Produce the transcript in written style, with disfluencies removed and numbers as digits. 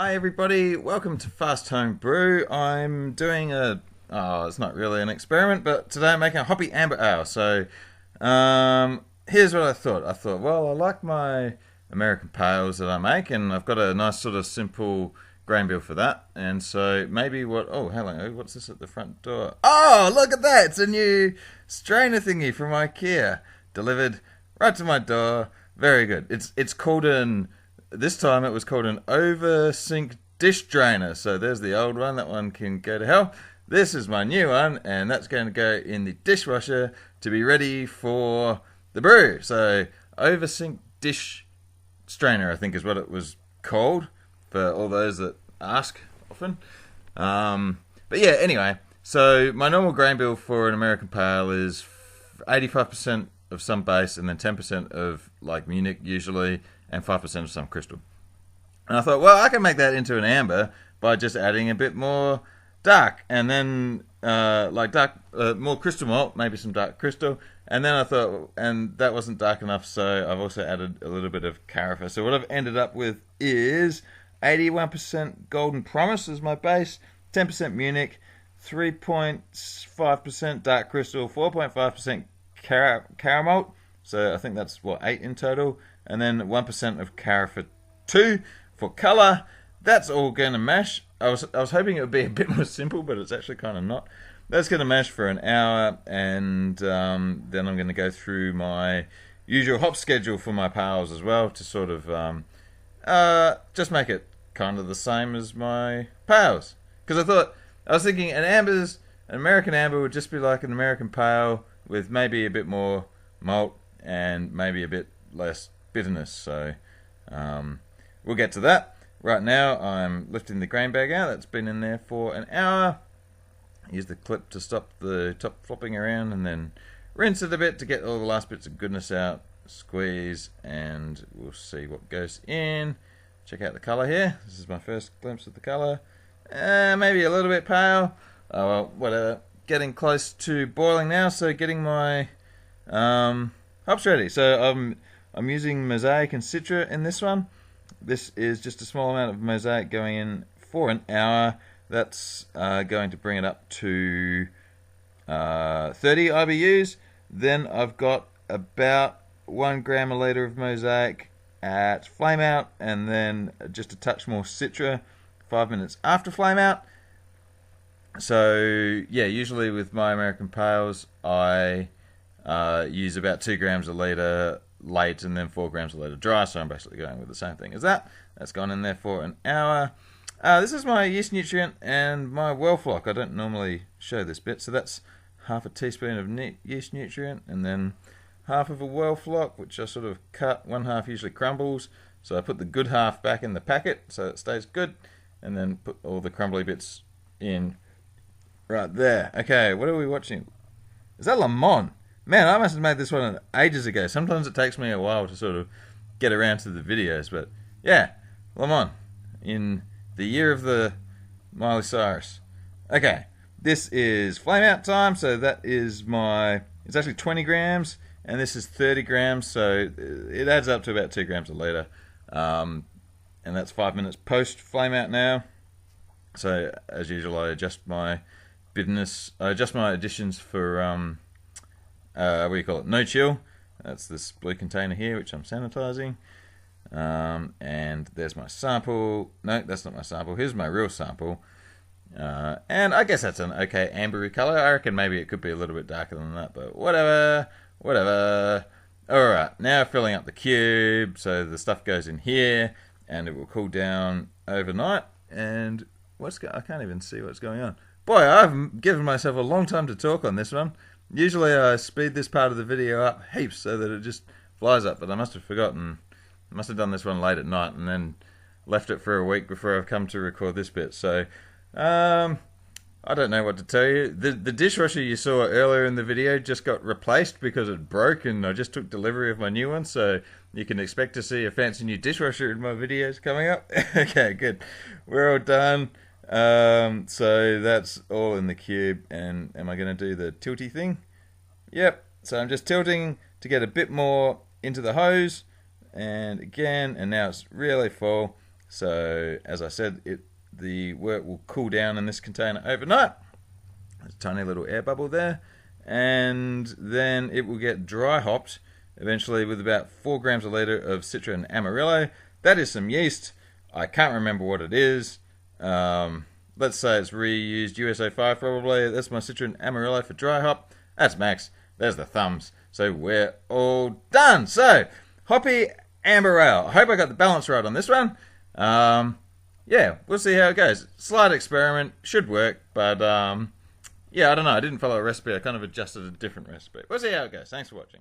Hi everybody, welcome to Fast Homebrew. I'm doing it's not really an experiment, but today I'm making a Hoppy Amber Ale. So, here's what I thought. Well, I like my American Pales that I make, and I've got a nice sort of simple grain bill for that. And so maybe what's this at the front door? Oh, look at that! It's a new strainer thingy from IKEA, delivered right to my door. Very good. It's called this time it was called an over-sink dish drainer. So there's the old one. That one can go to hell. This is my new one, and that's going to go in the dishwasher to be ready for the brew. So over-sink dish strainer, I think is what it was called, for all those that ask often. But yeah, anyway. So my normal grain bill for an American Pale is 85% of some base and then 10% of like Munich usually, and 5% of some crystal. And I thought, well, I can make that into an amber by just adding a bit more dark, and then more crystal malt, maybe some dark crystal. And then I thought, and that wasn't dark enough, so I've also added a little bit of Carafa. So what I've ended up with is 81% Golden Promise as my base, 10% Munich, 3.5% dark crystal, 4.5% Caramalt. So I think that's 8 in total. And then 1% of Carafa 2 for colour. That's all going to mash. I was hoping it would be a bit more simple, but it's actually kind of not. That's going to mash for an hour, and then I'm going to go through my usual hop schedule for my pales as well to sort of just make it kind of the same as my pales. Because I was thinking an American amber would just be like an American pale with maybe a bit more malt and maybe a bit less bitterness. So we'll get to that. Right now I'm lifting the grain bag out. That's been in there for an hour. Use the clip to stop the top flopping around, and then rinse it a bit to get all the last bits of goodness out. Squeeze, and we'll see what goes in. Check out the colour here. This is my first glimpse of the colour. Maybe a little bit pale. Oh well, whatever. Getting close to boiling now, so getting my hops ready. So I'm using Mosaic and Citra in this one. This is just a small amount of Mosaic going in for an hour. That's going to bring it up to 30 IBUs. Then I've got about 1 gram a litre of Mosaic at flame out, and then just a touch more Citra 5 minutes after flame out. So yeah, usually with my American Pales I use about 2 grams a litre late and then 4 grams a litre dry, so I'm basically going with the same thing as that. That's gone in there for an hour. This is my Yeast Nutrient and my well flock. I don't normally show this bit, so that's half a teaspoon of Yeast Nutrient and then half of a well flock, which I sort of cut. One half usually crumbles, so I put the good half back in the packet so it stays good, and then put all the crumbly bits in right there. Okay, what are we watching? Is that Lemon? Man, I must have made this one ages ago. Sometimes it takes me a while to sort of get around to the videos, but yeah, Lemon in the year of the Miley Cyrus. Okay, this is flame out time, so that is it's actually 20 grams, and this is 30 grams, so it adds up to about 2 grams a litre. And that's 5 minutes post flame out now. So as usual, I adjust my bitterness, I adjust my additions for no chill. That's this blue container here, which I'm sanitizing. And there's my sample. No, that's not my sample. Here's my real sample. And I guess that's an okay ambery color. I reckon maybe it could be a little bit darker than that, but whatever. Alright, now filling up the cube. So the stuff goes in here, and it will cool down overnight. And I can't even see what's going on. Boy, I've given myself a long time to talk on this one. Usually I speed this part of the video up heaps so that it just flies up, but I must have forgotten. I must have done this one late at night and then left it for a week before I've come to record this bit. So, I don't know what to tell you. The dishwasher you saw earlier in the video just got replaced because it broke, and I just took delivery of my new one, so you can expect to see a fancy new dishwasher in my videos coming up. Okay, good. We're all done. So that's all in the cube, and am I going to do the tilty thing? Yep, so I'm just tilting to get a bit more into the hose, and again, and now it's really full. So as I said, the wort will cool down in this container overnight. There's a tiny little air bubble there, and then it will get dry hopped eventually with about 4 grams a litre of Citra and Amarillo. That is some yeast. I can't remember what it is. Let's say it's reused USA 5 probably. That's my Citra and Amarillo for dry hop. That's max. There's the thumbs. So we're all done. So, Hoppy Amber Ale. I hope I got the balance right on this one. Yeah, we'll see how it goes. Slight experiment. Should work, but yeah, I don't know. I didn't follow a recipe. I kind of adjusted a different recipe. We'll see how it goes. Thanks for watching.